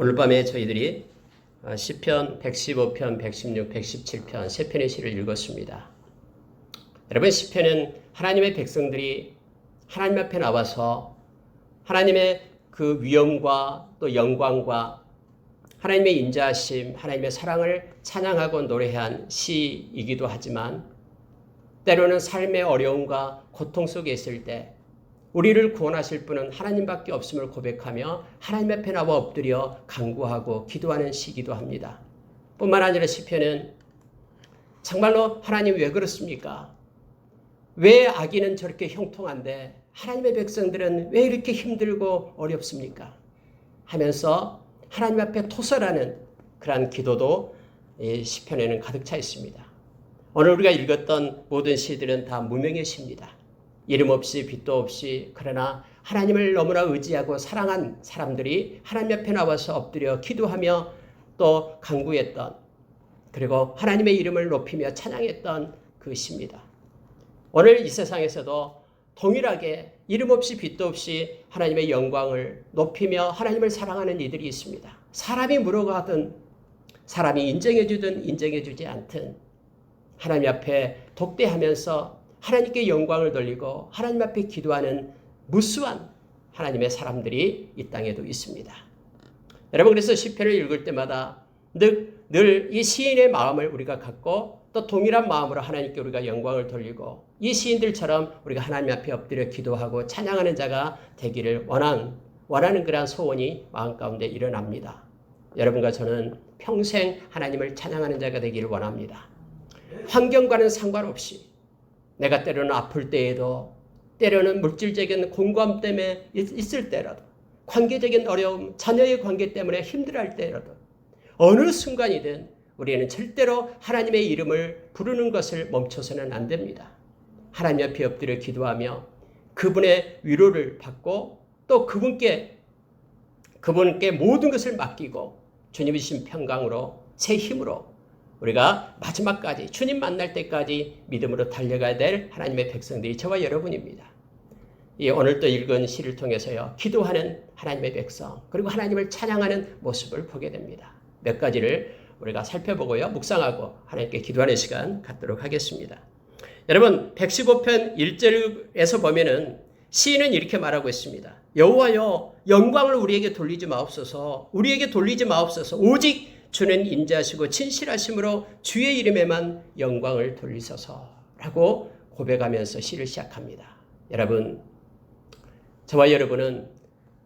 오늘 밤에 저희들이 시편 115편, 116, 117편 세 편의 시를 읽었습니다. 여러분, 시편은 하나님의 백성들이 하나님 앞에 나와서 하나님의 그 위엄과 또 영광과 하나님의 인자하심, 하나님의 사랑을 찬양하고 노래한 시이기도 하지만 때로는 삶의 어려움과 고통 속에 있을 때 우리를 구원하실 분은 하나님밖에 없음을 고백하며 하나님 앞에 나와 엎드려 간구하고 기도하는 시기도 합니다. 뿐만 아니라 시편은 정말로 하나님 왜 그렇습니까? 왜 악인은 저렇게 형통한데 하나님의 백성들은 왜 이렇게 힘들고 어렵습니까? 하면서 하나님 앞에 토설하는 그러한 기도도 이 시편에는 가득 차 있습니다. 오늘 우리가 읽었던 모든 시들은 다 무명의 시입니다. 이름 없이 빛도 없이 그러나 하나님을 너무나 의지하고 사랑한 사람들이 하나님 앞에 나와서 엎드려 기도하며 또 간구했던, 그리고 하나님의 이름을 높이며 찬양했던 그 시입니다. 오늘 이 세상에서도 동일하게 이름 없이 빛도 없이 하나님의 영광을 높이며 하나님을 사랑하는 이들이 있습니다. 사람이 물어가든 사람이 인정해주든 인정해주지 않든 하나님 앞에 독대하면서 하나님께 영광을 돌리고 하나님 앞에 기도하는 무수한 하나님의 사람들이 이 땅에도 있습니다. 여러분, 그래서 시편을 읽을 때마다 늘 이 시인의 마음을 우리가 갖고 또 동일한 마음으로 하나님께 우리가 영광을 돌리고 이 시인들처럼 우리가 하나님 앞에 엎드려 기도하고 찬양하는 자가 되기를 원하는 그러한 소원이 마음 가운데 일어납니다. 여러분과 저는 평생 하나님을 찬양하는 자가 되기를 원합니다. 환경과는 상관없이 내가 때로는 아플 때에도, 때로는 물질적인 공고함 때문에 있을 때라도, 관계적인 어려움, 자녀의 관계 때문에 힘들어할 때라도 어느 순간이든 우리는 절대로 하나님의 이름을 부르는 것을 멈춰서는 안 됩니다. 하나님 앞에 엎드려 기도하며 그분의 위로를 받고 또 그분께 모든 것을 맡기고 주님이신 평강으로 새 힘으로 우리가 마지막까지 주님 만날 때까지 믿음으로 달려가야 될 하나님의 백성들이 저와 여러분입니다. 오늘 또 읽은 시를 통해서요, 기도하는 하나님의 백성, 그리고 하나님을 찬양하는 모습을 보게 됩니다. 몇 가지를 우리가 살펴보고요, 묵상하고 하나님께 기도하는 시간 갖도록 하겠습니다. 여러분, 115편 1절에서 보면은 시인은 이렇게 말하고 있습니다. 여호와여, 영광을 우리에게 돌리지 마옵소서. 오직 주는 인자하시고 진실하심으로 주의 이름에만 영광을 돌리소서라고 고백하면서 시를 시작합니다. 여러분, 저와 여러분은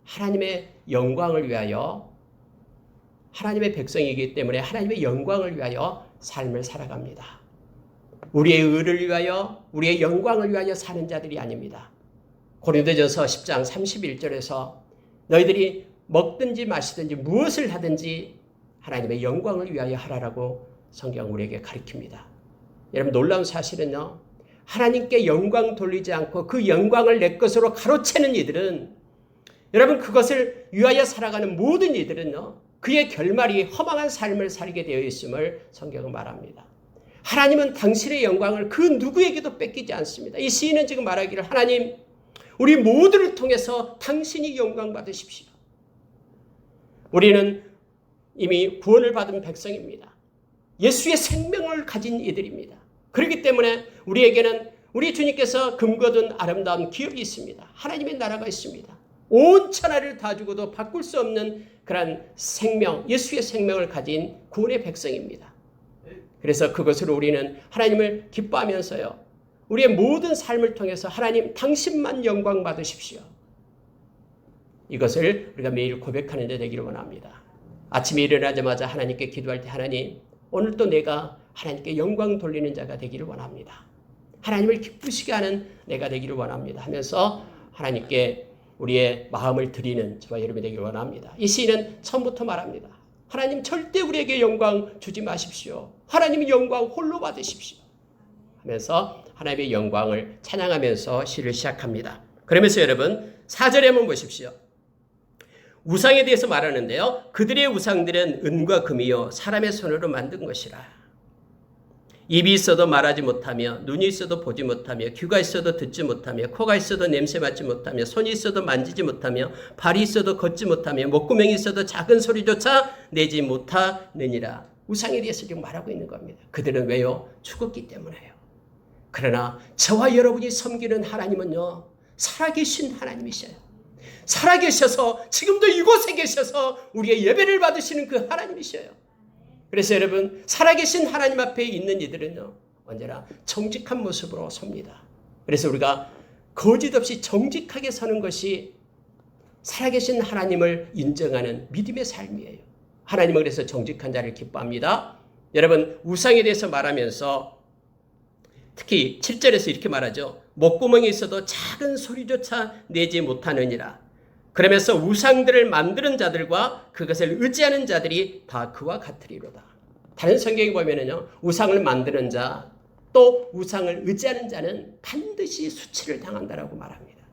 하나님의 영광을 위하여, 하나님의 백성이기 때문에 하나님의 영광을 위하여 삶을 살아갑니다. 우리의 의를 위하여, 우리의 영광을 위하여 사는 자들이 아닙니다. 고린도전서 10장 31절에서 너희들이 먹든지 마시든지 무엇을 하든지 하나님의 영광을 위하여 하라라고 성경 우리에게 가르칩니다. 여러분, 놀라운 사실은요, 하나님께 영광 돌리지 않고 그 영광을 내 것으로 가로채는 이들은, 여러분, 그것을 위하여 살아가는 모든 이들은요, 그의 결말이 허망한 삶을 살게 되어 있음을 성경은 말합니다. 하나님은 당신의 영광을 그 누구에게도 뺏기지 않습니다. 이 시인은 지금 말하기를, 하나님, 우리 모두를 통해서 당신이 영광 받으십시오. 우리는 이미 구원을 받은 백성입니다. 예수의 생명을 가진 이들입니다. 그렇기 때문에 우리에게는 우리 주님께서 금거둔 아름다운 기업이 있습니다. 하나님의 나라가 있습니다. 온 천하를 다 주고도 바꿀 수 없는 그런 생명, 예수의 생명을 가진 구원의 백성입니다. 그래서 그것으로 우리는 하나님을 기뻐하면서요, 우리의 모든 삶을 통해서 하나님 당신만 영광 받으십시오. 이것을 우리가 매일 고백하는 데 되기를 원합니다. 아침에 일어나자마자 하나님께 기도할 때, 하나님, 오늘도 내가 하나님께 영광 돌리는 자가 되기를 원합니다. 하나님을 기쁘시게 하는 내가 되기를 원합니다 하면서 하나님께 우리의 마음을 드리는 저와 여러분이 되기를 원합니다. 이 시인은 처음부터 말합니다. 하나님, 절대 우리에게 영광 주지 마십시오. 하나님의 영광 홀로 받으십시오 하면서 하나님의 영광을 찬양하면서 시를 시작합니다. 그러면서 여러분, 4절에 한번 보십시오. 우상에 대해서 말하는데요, 그들의 우상들은 은과 금이요 사람의 손으로 만든 것이라. 입이 있어도 말하지 못하며 눈이 있어도 보지 못하며 귀가 있어도 듣지 못하며 코가 있어도 냄새 맡지 못하며 손이 있어도 만지지 못하며 발이 있어도 걷지 못하며 목구멍이 있어도 작은 소리조차 내지 못하느니라. 우상에 대해서 지금 말하고 있는 겁니다. 그들은 왜요? 죽었기 때문에요. 그러나 저와 여러분이 섬기는 하나님은요, 살아계신 하나님이셔요. 살아계셔서 지금도 이곳에 계셔서 우리의 예배를 받으시는 그 하나님이셔요. 그래서 여러분, 살아계신 하나님 앞에 있는 이들은요, 언제나 정직한 모습으로 섭니다. 그래서 우리가 거짓 없이 정직하게 서는 것이 살아계신 하나님을 인정하는 믿음의 삶이에요. 하나님은 그래서 정직한 자를 기뻐합니다. 여러분, 우상에 대해서 말하면서 특히 7절에서 이렇게 말하죠. 목구멍이 있어도 작은 소리조차 내지 못하느니라. 그러면서 우상들을 만드는 자들과 그것을 의지하는 자들이 다 그와 같으리로다. 다른 성경에 보면은요, 우상을 만드는 자, 또 우상을 의지하는 자는 반드시 수치를 당한다라고 말합니다.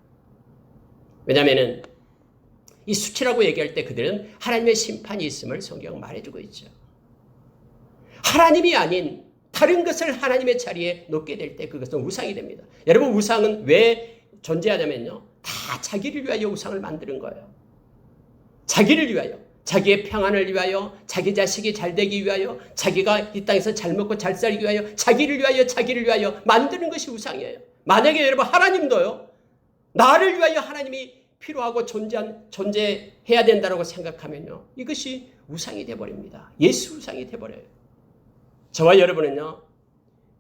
왜냐하면은 이 수치라고 얘기할 때 그들은 하나님의 심판이 있음을 성경은 말해주고 있죠. 하나님이 아닌 다른 것을 하나님의 자리에 놓게 될 때 그것은 우상이 됩니다. 여러분, 우상은 왜 존재하냐면요, 다 자기를 위하여 우상을 만드는 거예요. 자기를 위하여, 자기의 평안을 위하여, 자기 자식이 잘 되기 위하여, 자기가 이 땅에서 잘 먹고 잘 살기 위하여, 자기를 위하여 만드는 것이 우상이에요. 만약에 여러분, 하나님도요, 나를 위하여 하나님이 필요하고 존재해야 된다고 생각하면요, 이것이 우상이 되어버립니다. 예수 우상이 되어버려요. 저와 여러분은요,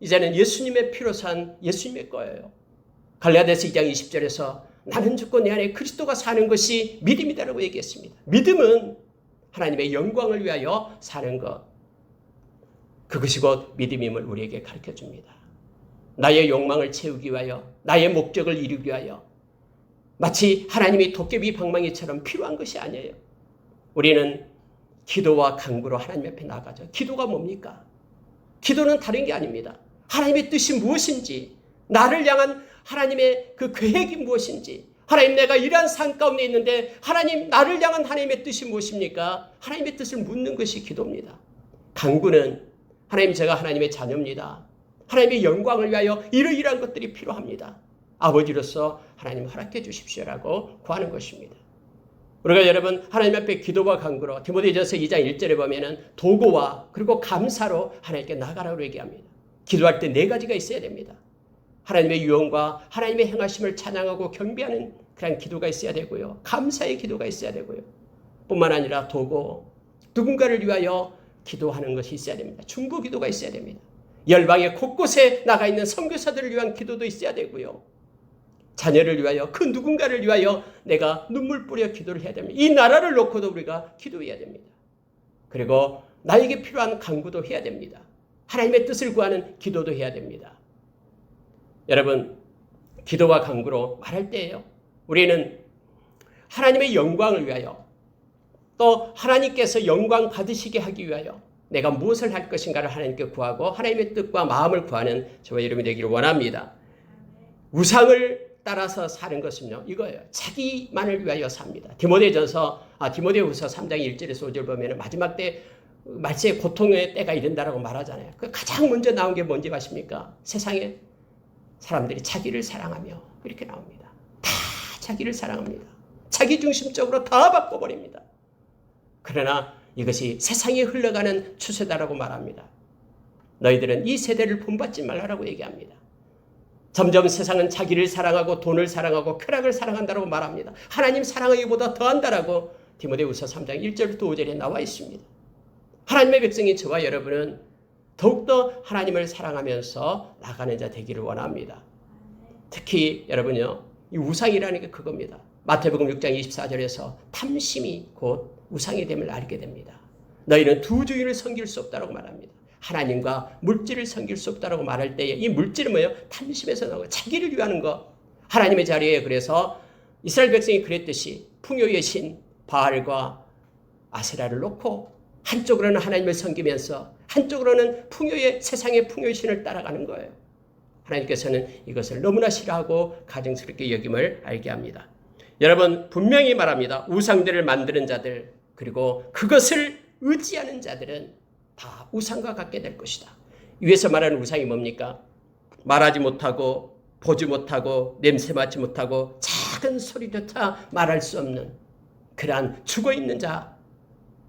이제는 예수님의 피로 산 예수님의 거예요. 갈라디아서 2장 20절에서 나는 죽고 내 안에 그리스도가 사는 것이 믿음이다라고 얘기했습니다. 믿음은 하나님의 영광을 위하여 사는 것, 그것이 곧 믿음임을 우리에게 가르쳐줍니다. 나의 욕망을 채우기 위하여, 나의 목적을 이루기 위하여, 마치 하나님이 도깨비 방망이처럼 필요한 것이 아니에요. 우리는 기도와 간구로 하나님 앞에 나가죠. 기도가 뭡니까? 기도는 다른 게 아닙니다. 하나님의 뜻이 무엇인지, 나를 향한 하나님의 그 계획이 무엇인지, 하나님, 내가 이러한 삶 가운데 있는데 하나님, 나를 향한 하나님의 뜻이 무엇입니까? 하나님의 뜻을 묻는 것이 기도입니다. 간구는 하나님, 제가 하나님의 자녀입니다. 하나님의 영광을 위하여 이러이러한 것들이 필요합니다. 아버지로서 하나님 허락해 주십시오라고 구하는 것입니다. 우리가 여러분, 하나님 앞에 기도와 간구로 디모데전서 2장 1절에 보면은 도구와 그리고 감사로 하나님께 나가라고 얘기합니다. 기도할 때 4가지가 있어야 됩니다. 하나님의 유언과 하나님의 행하심을 찬양하고 경배하는 그런 기도가 있어야 되고요. 감사의 기도가 있어야 되고요. 뿐만 아니라 도구, 누군가를 위하여 기도하는 것이 있어야 됩니다. 중보 기도가 있어야 됩니다. 열방의 곳곳에 나가 있는 선교사들을 위한 기도도 있어야 되고요. 자녀를 위하여, 그 누군가를 위하여 내가 눈물 뿌려 기도를 해야 됩니다. 이 나라를 놓고도 우리가 기도해야 됩니다. 그리고 나에게 필요한 간구도 해야 됩니다. 하나님의 뜻을 구하는 기도도 해야 됩니다. 여러분, 기도와 간구로 말할 때예요, 우리는 하나님의 영광을 위하여, 또 하나님께서 영광 받으시게 하기 위하여 내가 무엇을 할 것인가를 하나님께 구하고 하나님의 뜻과 마음을 구하는 저와 여러분이 되기를 원합니다. 우상을 따라서 사는 것은요, 이거예요. 자기만을 위하여 삽니다. 디모데후서 3장 1절에서 5절 보면 마지막 때 말세의 고통의 때가 이른다라고 말하잖아요. 그 가장 먼저 나온 게 뭔지 아십니까? 세상에 사람들이 자기를 사랑하며 이렇게 나옵니다. 다 자기를 사랑합니다. 자기중심적으로 다 바꿔버립니다. 그러나 이것이 세상에 흘러가는 추세다라고 말합니다. 너희들은 이 세대를 본받지 말라라고 얘기합니다. 점점 세상은 자기를 사랑하고 돈을 사랑하고 쾌락을 사랑한다라고 말합니다. 하나님 사랑하기보다 더한다라고 디모데후서 3장 1절부터 5절에 나와 있습니다. 하나님의 백성인 저와 여러분은 더욱더 하나님을 사랑하면서 나가는 자 되기를 원합니다. 특히 여러분요, 이 우상이라는 게 그겁니다. 마태복음 6장 24절에서 탐심이 곧 우상이 됨을 알게 됩니다. 너희는 두 주인을 섬길 수 없다고 말합니다. 하나님과 물질을 섬길 수 없다고 말할 때에 이 물질은 뭐예요? 탐심에서 나오고 자기를 위하는 것. 하나님의 자리에 그래서 이스라엘 백성이 그랬듯이 풍요의 신 바알과 아세라를 놓고 한쪽으로는 하나님을 섬기면서 한쪽으로는 세상의 풍요의 신을 따라가는 거예요. 하나님께서는 이것을 너무나 싫어하고 가증스럽게 여김을 알게 합니다. 여러분, 분명히 말합니다. 우상들을 만드는 자들, 그리고 그것을 의지하는 자들은 다 우상과 같게 될 것이다. 위에서 말하는 우상이 뭡니까? 말하지 못하고 보지 못하고 냄새 맡지 못하고 작은 소리조차 말할 수 없는 그러한 죽어있는 자,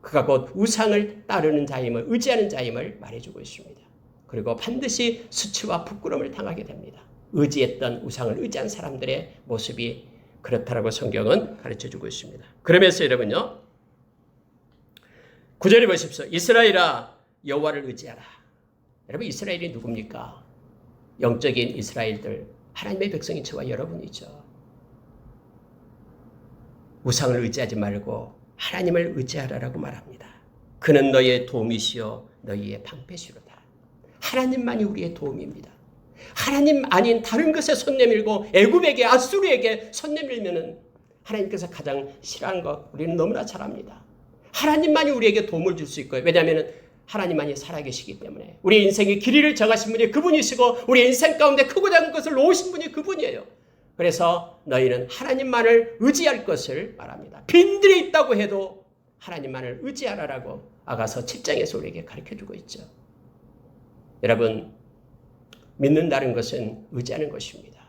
그가 곧 우상을 따르는 자임을 의지하는 자임을 말해주고 있습니다. 그리고 반드시 수치와 부끄러움을 당하게 됩니다. 의지했던 우상을 의지한 사람들의 모습이 그렇다라고 성경은 가르쳐주고 있습니다. 그러면서 여러분요, 9절에 보십시오. 이스라엘아 여호와를 의지하라. 여러분 이스라엘이 누굽니까? 영적인 이스라엘들, 하나님의 백성인 저와 여러분이죠. 우상을 의지하지 말고 하나님을 의지하라라고 말합니다. 그는 너희의 도움이시요 너희의 방패시로다. 하나님만이 우리의 도움입니다. 하나님 아닌 다른 것에 손 내밀고 애굽에게 아수르에게 손 내밀면은 하나님께서 가장 싫어하는 것 우리는 너무나 잘 압니다. 하나님만이 우리에게 도움을 줄 수 있고요. 왜냐하면 하나님만이 살아계시기 때문에 우리 인생의 길이를 정하신 분이 그분이시고 우리 인생 가운데 크고 작은 것을 놓으신 분이 그분이에요. 그래서 너희는 하나님만을 의지할 것을 말합니다. 빈들이 있다고 해도 하나님만을 의지하라라고 아가서 7장에서 우리에게 가르쳐주고 있죠. 여러분, 믿는다는 것은 의지하는 것입니다.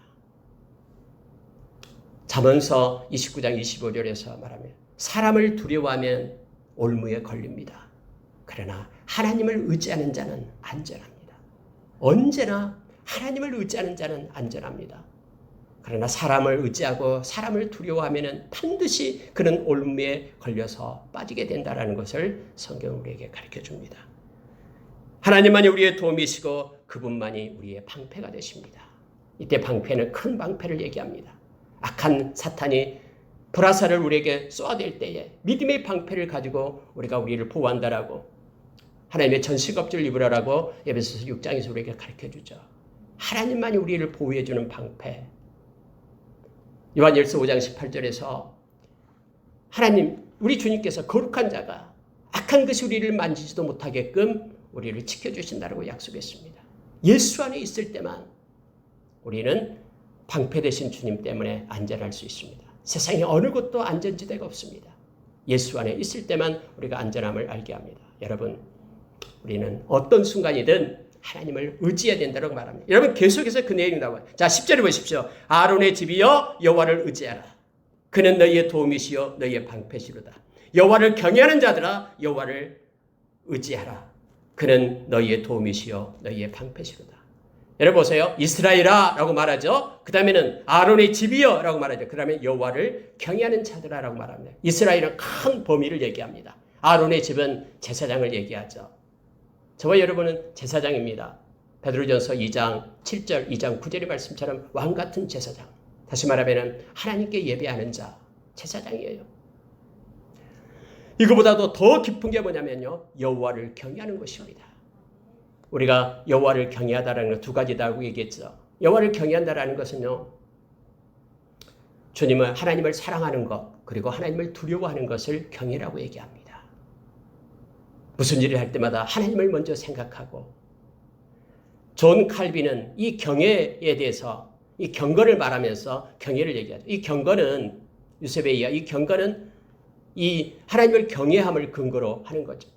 잠언서 29장 25절에서 말하면 사람을 두려워하면 올무에 걸립니다. 그러나 하나님을 의지하는 자는 안전합니다. 언제나 하나님을 의지하는 자는 안전합니다. 그러나 사람을 의지하고 사람을 두려워하면 반드시 그는 올무에 걸려서 빠지게 된다는 것을 성경은 우리에게 가르쳐줍니다. 하나님만이 우리의 도움이시고 그분만이 우리의 방패가 되십니다. 이때 방패는 큰 방패를 얘기합니다. 악한 사탄이 불화살을 우리에게 쏘아댈 때에 믿음의 방패를 가지고 우리가 우리를 보호한다라고 하나님의 전시갑주를 입으라라고 에베소서 6장에서 우리에게 가르쳐주죠. 하나님만이 우리를 보호해주는 방패. 요한일서 5장 18절에서 하나님, 우리 주님께서 거룩한 자가 악한 것이 우리를 만지지도 못하게끔 우리를 지켜주신다고 약속했습니다. 예수 안에 있을 때만 우리는 방패 되신 주님 때문에 안전할 수 있습니다. 세상에 어느 곳도 안전지대가 없습니다. 예수 안에 있을 때만 우리가 안전함을 알게 합니다. 여러분, 우리는 어떤 순간이든 하나님을 의지해야 된다고 말합니다. 여러분 계속해서 그 내용이 나와요. 자, 10절에 보십시오. 아론의 집이여 여호와를 의지하라. 그는 너희의 도움이시여 너희의 방패시로다. 여호와를 경외하는 자들아 여호와를 의지하라. 그는 너희의 도움이시여 너희의 방패시로다. 여러분 보세요. 이스라엘아 라고 말하죠. 그 다음에는 아론의 집이여 라고 말하죠. 그 다음에 여호와를 경외하는 자들아 라고 말합니다. 이스라엘은 큰 범위를 얘기합니다. 아론의 집은 제사장을 얘기하죠. 저와 여러분은 제사장입니다. 베드로전서 2장 7절, 2장 9절의 말씀처럼 왕같은 제사장. 다시 말하면 하나님께 예배하는 자, 제사장이에요. 이거보다도 더 깊은 게 뭐냐면요. 여호와를 경외하는 것입니다. 우리가 여호와를 경외하다라는 건 두 가지다고 얘기했죠. 여호와를 경외한다라는 것은요. 주님은 하나님을 사랑하는 것, 그리고 하나님을 두려워하는 것을 경외라고 얘기합니다. 무슨 일을 할 때마다 하나님을 먼저 생각하고 존 칼빈은 이 경외에 대해서 이 경건을 말하면서 경외를 얘기하죠. 이 경건은 유세베이야. 이 경건은 이 하나님을 경외함을 근거로 하는 거죠.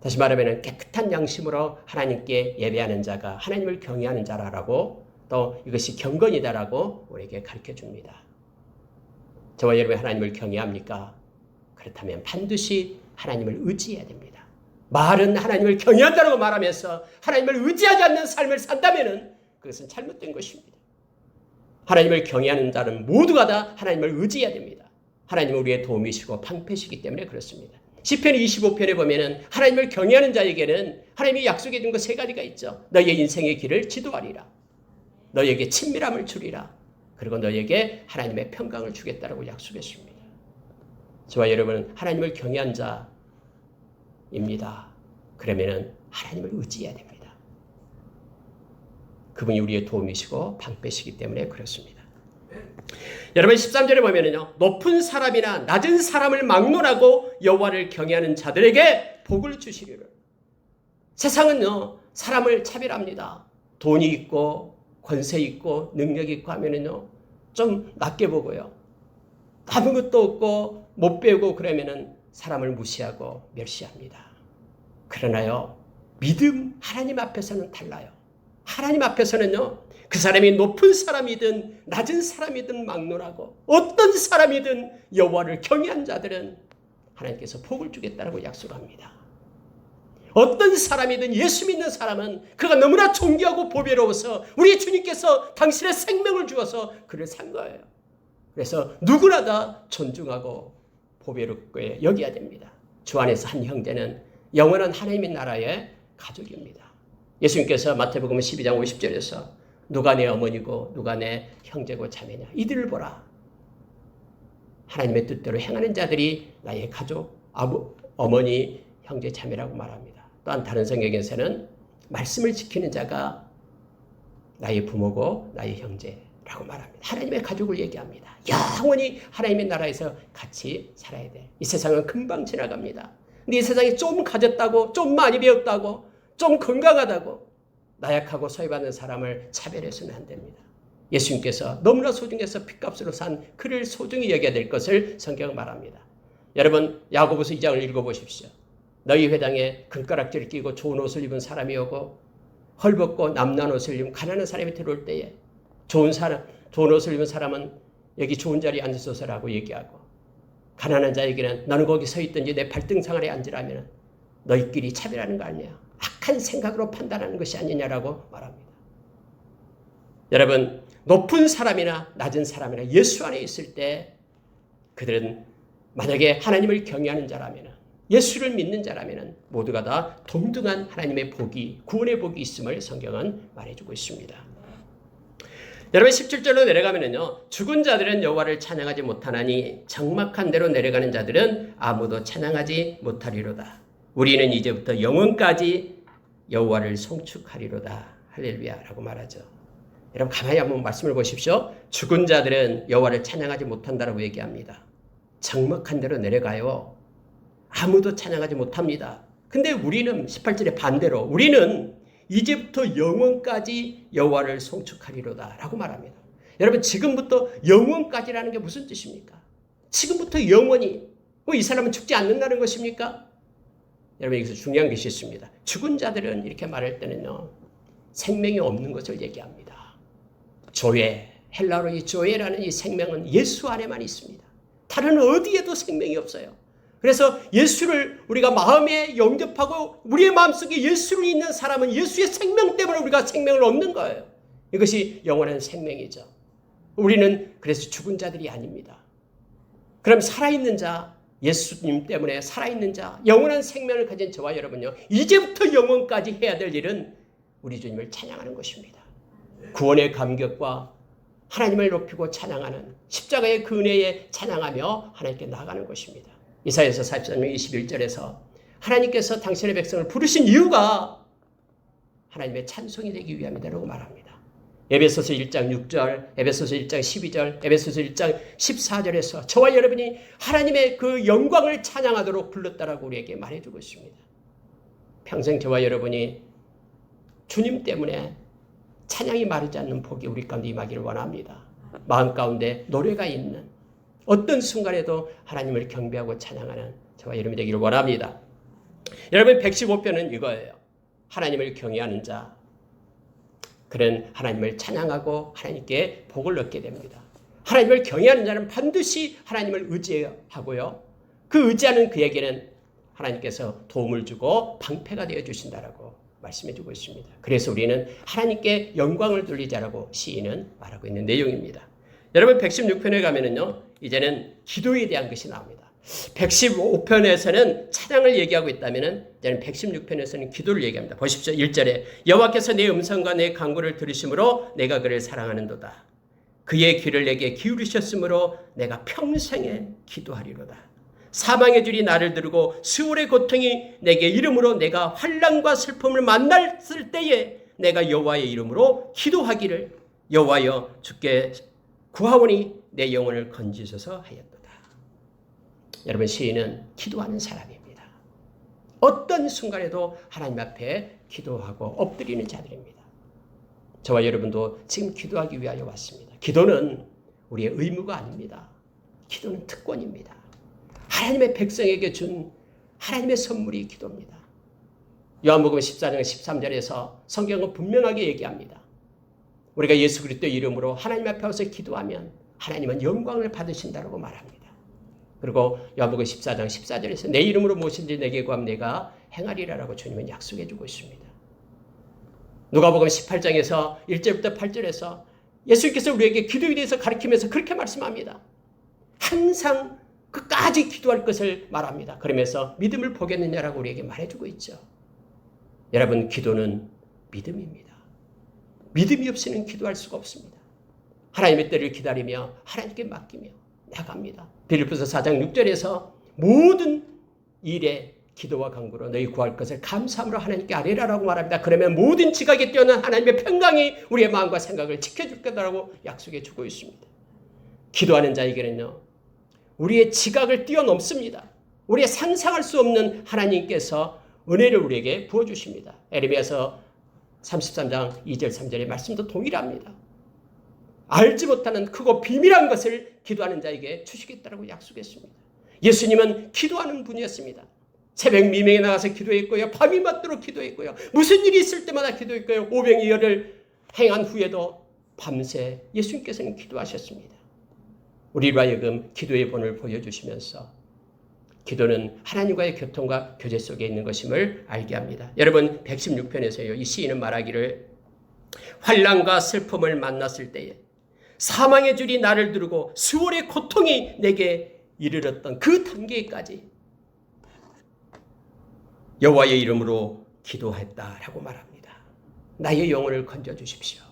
다시 말하면 깨끗한 양심으로 하나님께 예배하는 자가 하나님을 경외하는 자라고 또 이것이 경건이다라고 우리에게 가르쳐 줍니다. 저와 여러분이 하나님을 경외합니까? 그렇다면 반드시 하나님을 의지해야 됩니다. 말은 하나님을 경외한다고 말하면서 하나님을 의지하지 않는 삶을 산다면 그것은 잘못된 것입니다. 하나님을 경외하는 자는 모두가 다 하나님을 의지해야 됩니다. 하나님은 우리의 도움이시고 방패시기 때문에 그렇습니다. 시편 25편에 보면은 하나님을 경외하는 자에게는 하나님이 약속해 준 것 세 가지가 있죠. 너희의 인생의 길을 지도하리라. 너희에게 친밀함을 주리라. 그리고 너희에게 하나님의 평강을 주겠다라고 약속했습니다. 저와 여러분은 하나님을 경외한 자입니다. 그러면은 하나님을 의지해야 됩니다. 그분이 우리의 도움이시고 방패시기 때문에 그렇습니다. 여러분 13절에 보면은요. 높은 사람이나 낮은 사람을 막론하고 여호와를 경외하는 자들에게 복을 주시리라. 세상은요. 사람을 차별합니다. 돈이 있고 권세 있고 능력 있고 하면은요. 좀 낮게 보고요. 아무것도 없고 못 배우고 그러면은 사람을 무시하고 멸시합니다. 그러나요. 믿음, 하나님 앞에서는 달라요. 하나님 앞에서는요, 그 사람이 높은 사람이든 낮은 사람이든 막론하고 어떤 사람이든 여호와를 경외한 자들은 하나님께서 복을 주겠다고 약속합니다. 어떤 사람이든 예수 믿는 사람은 그가 너무나 존귀하고 보배로워서 우리 주님께서 당신의 생명을 주어서 그를 산 거예요. 그래서 누구나 다 존중하고 보배롭게 여겨야 됩니다. 주 안에서 한 형제는 영원한 하나님의 나라의 가족입니다. 예수님께서 마태복음 12장 50절에서 누가 내 어머니고 누가 내 형제고 자매냐 이들을 보라. 하나님의 뜻대로 행하는 자들이 나의 가족, 어머니, 형제, 자매라고 말합니다. 또한 다른 성경에서는 말씀을 지키는 자가 나의 부모고 나의 형제라고 말합니다. 하나님의 가족을 얘기합니다. 영원히 하나님의 나라에서 같이 살아야 돼. 이 세상은 금방 지나갑니다. 근데 이 세상에 좀 가졌다고, 좀 많이 배웠다고, 좀 건강하다고 나약하고 소외받는 사람을 차별해서는 안 됩니다. 예수님께서 너무나 소중해서 핏값으로 산 그를 소중히 여겨야 될 것을 성경은 말합니다. 여러분 야고보서 2장을 읽어보십시오. 너희 회당에 금가락지를 끼고 좋은 옷을 입은 사람이 오고 헐벗고 남난 옷을 입은 가난한 사람이 들어올 때에 좋은 옷을 입은 사람은 여기 좋은 자리에 앉으소서라고 얘기하고 가난한 자에게는 너는 거기 서 있든지 내 발등상 아래 앉으라면 너희끼리 차별하는 거 아니냐. 악한 생각으로 판단하는 것이 아니냐라고 말합니다. 여러분 높은 사람이나 낮은 사람이나 예수 안에 있을 때 그들은 만약에 하나님을 경외하는 자라면 예수를 믿는 자라면 모두가 다 동등한 하나님의 복이 구원의 복이 있음을 성경은 말해주고 있습니다. 여러분 17절로 내려가면요 죽은 자들은 여호와를 찬양하지 못하나니 적막한 데로 내려가는 자들은 아무도 찬양하지 못하리로다. 우리는 이제부터 영원까지 여호와를 송축하리로다. 할렐루야라고 말하죠. 여러분 가만히 한번 말씀을 보십시오. 죽은 자들은 여호와를 찬양하지 못한다라고 얘기합니다. 적막한 데로 내려가요. 아무도 찬양하지 못합니다. 근데 우리는 18절에 반대로 우리는 이제부터 영원까지 여호와를 송축하리로다 라고 말합니다. 여러분 지금부터 영원까지라는 게 무슨 뜻입니까? 지금부터 영원히 이 사람은 죽지 않는다는 것입니까? 여러분 여기서 중요한 것이 있습니다. 죽은 자들은 이렇게 말할 때는요 생명이 없는 것을 얘기합니다. 조회, 헬라어로 이 조회라는 이 생명은 예수 안에만 있습니다. 다른 어디에도 생명이 없어요. 그래서 예수를 우리가 마음에 영접하고 우리의 마음속에 예수를 있는 사람은 예수의 생명 때문에 우리가 생명을 얻는 거예요. 이것이 영원한 생명이죠. 우리는 그래서 죽은 자들이 아닙니다. 그럼 살아있는 자, 예수님 때문에 살아있는 자, 영원한 생명을 가진 저와 여러분요. 이제부터 영원까지 해야 될 일은 우리 주님을 찬양하는 것입니다. 구원의 감격과 하나님을 높이고 찬양하는 십자가의 그 은혜에 찬양하며 하나님께 나아가는 것입니다. 이사야서 43장 21절에서 하나님께서 당신의 백성을 부르신 이유가 하나님의 찬송이 되기 위함이라고 말합니다. 에베소서 1장 6절, 에베소서 1장 12절, 에베소서 1장 14절에서 저와 여러분이 하나님의 그 영광을 찬양하도록 불렀다라고 우리에게 말해주고 있습니다. 평생 저와 여러분이 주님 때문에 찬양이 마르지 않는 복이 우리 가운데 임하기를 원합니다. 마음 가운데 노래가 있는 어떤 순간에도 하나님을 경배하고 찬양하는 저와 여러분이 되기를 원합니다. 여러분 115편은 이거예요. 하나님을 경외하는 자, 그는 하나님을 찬양하고 하나님께 복을 얻게 됩니다. 하나님을 경외하는 자는 반드시 하나님을 의지하고요. 그 의지하는 그에게는 하나님께서 도움을 주고 방패가 되어 주신다라고 말씀해 주고 있습니다. 그래서 우리는 하나님께 영광을 돌리자라고 시인은 말하고 있는 내용입니다. 여러분 116편에 가면은요. 이제는 기도에 대한 것이 나옵니다. 115편에서는 찬양을 얘기하고 있다면은 이제는 116편에서는 기도를 얘기합니다. 보십시오. 1절에 여호와께서 내 음성과 내 간구를 들으심으로 내가 그를 사랑하는도다. 그의 귀를 내게 기울이셨으므로 내가 평생에 기도하리로다. 사망의 줄이 나를 두르고 수월의 고통이 내게 이름으로 내가 환난과 슬픔을 만났을 때에 내가 여호와의 이름으로 기도하기를 여호와여 주께 구하오니 내 영혼을 건지소서 하였도다. 여러분 시인은 기도하는 사람입니다. 어떤 순간에도 하나님 앞에 기도하고 엎드리는 자들입니다. 저와 여러분도 지금 기도하기 위하여 왔습니다. 기도는 우리의 의무가 아닙니다. 기도는 특권입니다. 하나님의 백성에게 준 하나님의 선물이 기도입니다. 요한복음 14장 13절에서 성경은 분명하게 얘기합니다. 우리가 예수 그리스도의 이름으로 하나님 앞에 와서 기도하면 하나님은 영광을 받으신다고 말합니다. 그리고 요한복음 14장 14절에서 내 이름으로 무엇인지 내게 구하면 내가 행하리라라고 주님은 약속해 주고 있습니다. 누가복음 18장에서 1절부터 8절에서 예수님께서 우리에게 기도에 대해서 가르치면서 그렇게 말씀합니다. 항상 끝까지 기도할 것을 말합니다. 그러면서 믿음을 보겠느냐라고 우리에게 말해주고 있죠. 여러분, 기도는 믿음입니다. 믿음이 없이는 기도할 수가 없습니다. 하나님의 때를 기다리며 하나님께 맡기며 나갑니다. 빌립보서 4장 6절에서 모든 일에 기도와 간구로 너희 구할 것을 감사함으로 하나님께 아뢰라라고 말합니다. 그러면 모든 지각에 뛰어난 하나님의 평강이 우리의 마음과 생각을 지켜줄 거다라고 약속해 주고 있습니다. 기도하는 자에게는요, 우리의 지각을 뛰어넘습니다. 우리의 상상할 수 없는 하나님께서 은혜를 우리에게 부어주십니다. 에레미야서 33장 2절 3절의 말씀도 동일합니다. 알지 못하는 크고 비밀한 것을 기도하는 자에게 주시겠다고 약속했습니다. 예수님은 기도하는 분이었습니다. 새벽 미명에 나가서 기도했고요. 밤이 맞도록 기도했고요. 무슨 일이 있을 때마다 기도했고요. 오병이어를 행한 후에도 밤새 예수님께서는 기도하셨습니다. 우리로 하여금 기도의 본을 보여주시면서 기도는 하나님과의 교통과 교제 속에 있는 것임을 알게 합니다. 여러분, 116편에서요. 이 시인은 말하기를 환난과 슬픔을 만났을 때에 사망의 줄이 나를 두르고 수월의 고통이 내게 이르렀던 그 단계까지 여호와의 이름으로 기도했다라고 말합니다. 나의 영혼을 건져주십시오.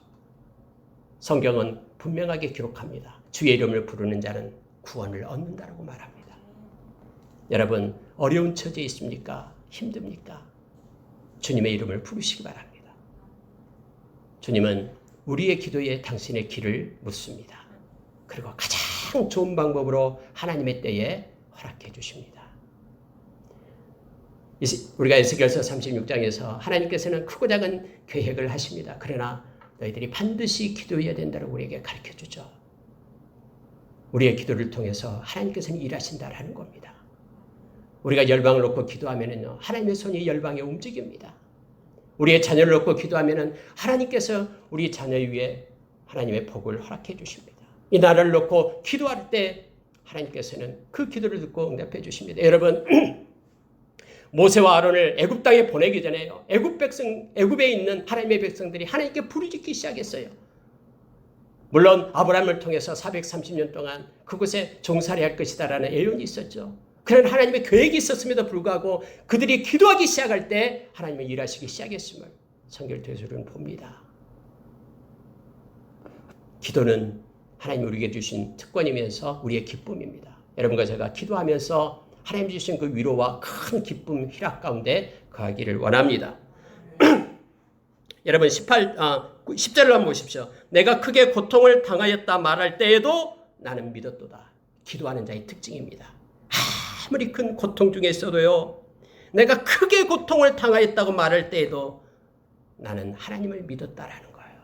성경은 분명하게 기록합니다. 주의 이름을 부르는 자는 구원을 얻는다라고 말합니다. 여러분, 어려운 처지에 있습니까? 힘듭니까? 주님의 이름을 부르시기 바랍니다. 주님은 우리의 기도에 당신의 길을 묻습니다. 그리고 가장 좋은 방법으로 하나님의 때에 허락해 주십니다. 우리가 에스겔서 36장에서 하나님께서는 크고 작은 계획을 하십니다. 그러나 너희들이 반드시 기도해야 된다고 우리에게 가르쳐주죠. 우리의 기도를 통해서 하나님께서는 일하신다라는 겁니다. 우리가 열방을 놓고 기도하면은요, 하나님의 손이 열방에 움직입니다. 우리의 자녀를 놓고 기도하면은 하나님께서 우리 자녀 위에 하나님의 복을 허락해 주십니다. 이 나라를 놓고 기도할 때 하나님께서는 그 기도를 듣고 응답해 주십니다. 여러분, 모세와 아론을 애굽 땅에 보내기 전에요, 애굽에 있는 하나님의 백성들이 하나님께 부르짖기 시작했어요. 물론 아브라함을 통해서 430년 동안 그곳에 종살이할 것이다라는 예언이 있었죠. 그런 하나님의 계획이 있었음에도 불구하고 그들이 기도하기 시작할 때 하나님은 일하시기 시작했음을 성결교서는 봅니다. 기도는 하나님이 우리에게 주신 특권이면서 우리의 기쁨입니다. 여러분과 제가 기도하면서 하나님 주신 그 위로와 큰 기쁨, 희락 가운데 거하기를 원합니다. 여러분 10절을 한번 보십시오. 내가 크게 고통을 당하였다 말할 때에도 나는 믿었도다. 기도하는 자의 특징입니다. 아무리 큰 고통 중에 있어도요, 내가 크게 고통을 당하였다고 말할 때에도 나는 하나님을 믿었다라는 거예요.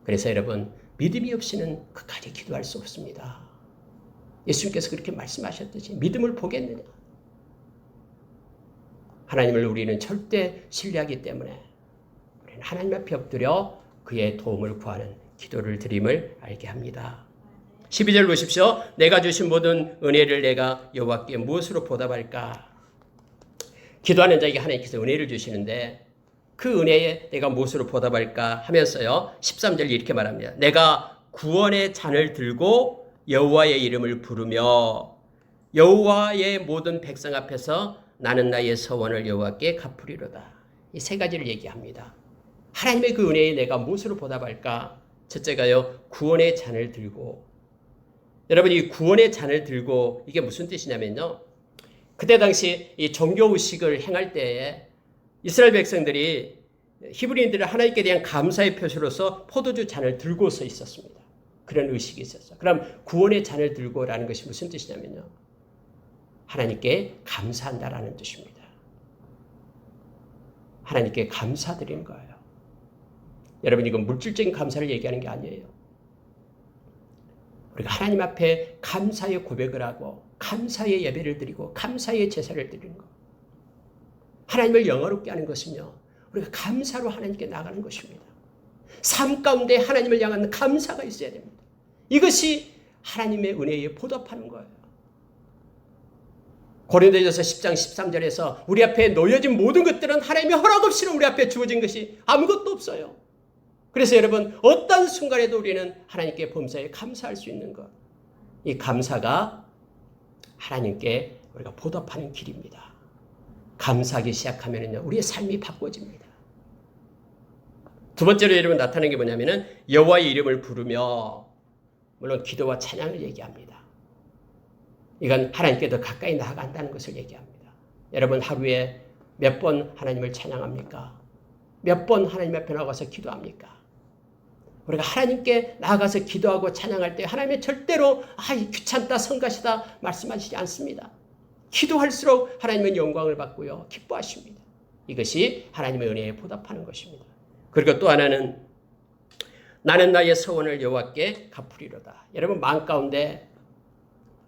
그래서 여러분, 믿음이 없이는 끝까지 기도할 수 없습니다. 예수님께서 그렇게 말씀하셨듯이 믿음을 보겠느냐. 하나님을 우리는 절대 신뢰하기 때문에 우리는 하나님 앞에 엎드려 그의 도움을 구하는 기도를 드림을 알게 합니다. 12절 보십시오. 내가 주신 모든 은혜를 내가 여호와께 무엇으로 보답할까? 기도하는 자에게 하나님께서 은혜를 주시는데 그 은혜에 내가 무엇으로 보답할까 하면서요, 13절 이렇게 말합니다. 내가 구원의 잔을 들고 여호와의 이름을 부르며 여호와의 모든 백성 앞에서 나는 나의 서원을 여호와께 갚으리로다. 이 세 가지를 얘기합니다. 하나님의 그 은혜에 내가 무엇으로 보답할까? 첫째가요, 구원의 잔을 들고. 여러분, 이 구원의 잔을 들고 이게 무슨 뜻이냐면요, 그때 당시 이 종교 의식을 행할 때에 이스라엘 백성들이 히브리인들을 하나님께 대한 감사의 표시로서 포도주 잔을 들고서 있었습니다. 그런 의식이 있었어요. 그럼 구원의 잔을 들고라는 것이 무슨 뜻이냐면요, 하나님께 감사한다라는 뜻입니다. 하나님께 감사드리는 거예요. 여러분, 이건 물질적인 감사를 얘기하는 게 아니에요. 우리가 하나님 앞에 감사의 고백을 하고 감사의 예배를 드리고 감사의 제사를 드리는 것. 하나님을 영화롭게 하는 것은요, 우리가 감사로 하나님께 나가는 것입니다. 삶 가운데 하나님을 향한 감사가 있어야 됩니다. 이것이 하나님의 은혜에 보답하는 거예요. 고린도전서 10장 13절에서 우리 앞에 놓여진 모든 것들은 하나님의 허락 없이는 우리 앞에 주어진 것이 아무것도 없어요. 그래서 여러분, 어떤 순간에도 우리는 하나님께 범사에 감사할 수 있는 것, 이 감사가 하나님께 우리가 보답하는 길입니다. 감사하기 시작하면요, 우리의 삶이 바꿔집니다. 두 번째로 여러분 나타나는 게 뭐냐면은 여호와의 이름을 부르며, 물론 기도와 찬양을 얘기합니다. 이건 하나님께 더 가까이 나아간다는 것을 얘기합니다. 여러분, 하루에 몇 번 하나님을 찬양합니까? 몇 번 하나님 앞에 나가서 기도합니까? 우리가 하나님께 나아가서 기도하고 찬양할 때 하나님은 절대로 귀찮다, 성가시다 말씀하시지 않습니다. 기도할수록 하나님은 영광을 받고요, 기뻐하십니다. 이것이 하나님의 은혜에 보답하는 것입니다. 그리고 또 하나는 나는 나의 소원을 여호와께 갚으리로다. 여러분, 마음 가운데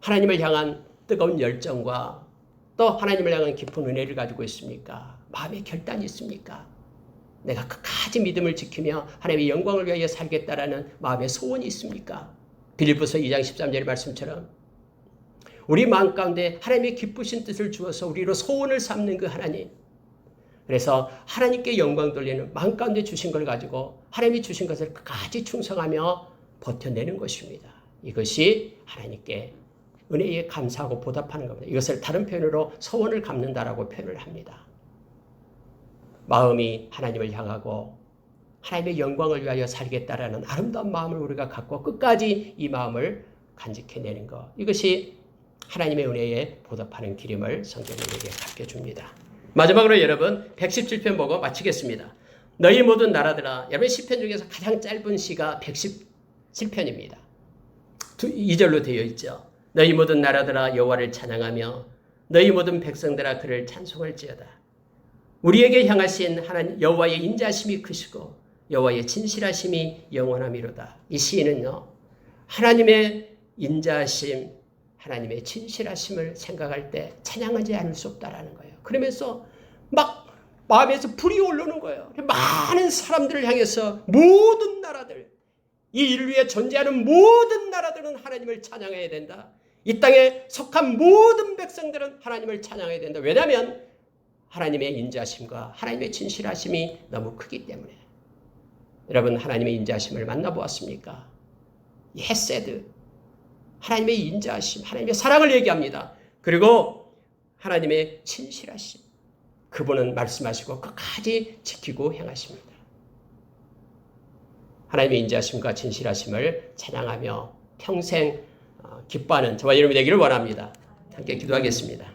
하나님을 향한 뜨거운 열정과 또 하나님을 향한 깊은 은혜를 가지고 있습니까? 마음에 결단이 있습니까? 내가 끝까지 믿음을 지키며 하나님의 영광을 위하여 살겠다라는 마음의 소원이 있습니까? 빌립보서 2장 13절의 말씀처럼 우리 마음 가운데 하나님의 기쁘신 뜻을 주어서 우리로 소원을 삼는 그 하나님, 그래서 하나님께 영광 돌리는 마음 가운데 주신 걸 가지고 하나님이 주신 것을 끝까지 충성하며 버텨내는 것입니다. 이것이 하나님께 은혜에 감사하고 보답하는 겁니다. 이것을 다른 표현으로 소원을 갚는다라고 표현을 합니다. 마음이 하나님을 향하고 하나님의 영광을 위하여 살겠다라는 아름다운 마음을 우리가 갖고 끝까지 이 마음을 간직해내는 것, 이것이 하나님의 은혜에 보답하는 길임을 성경이 우리에게 가르쳐줍니다. 마지막으로 여러분 117편 보고 마치겠습니다. 너희 모든 나라들아, 여러분 시편 중에서 가장 짧은 시가 117편입니다. 2절로 되어 있죠. 너희 모든 나라들아 여호와를 찬양하며 너희 모든 백성들아 그를 찬송할지어다. 우리에게 향하신 하나님 여호와의 인자심이 크시고 여호와의 진실하심이 영원하미로다. 이 시인은요, 하나님의 인자심, 하나님의 진실하심을 생각할 때 찬양하지 않을 수 없다라는 거예요. 그러면서 막 마음에서 불이 오르는 거예요. 많은 사람들을 향해서 모든 나라들, 이 인류에 존재하는 모든 나라들은 하나님을 찬양해야 된다. 이 땅에 속한 모든 백성들은 하나님을 찬양해야 된다. 왜냐하면 하나님의 인자심과 하나님의 진실하심이 너무 크기 때문에. 여러분, 하나님의 인자심을 만나보았습니까? 헤세드, 하나님의 인자하심, 하나님의 사랑을 얘기합니다. 그리고 하나님의 진실하심, 그분은 말씀하시고 끝까지 지키고 행하십니다. 하나님의 인자하심과 진실하심을 찬양하며 평생 기뻐하는 저와 여러분이 되기를 원합니다. 함께 기도하겠습니다.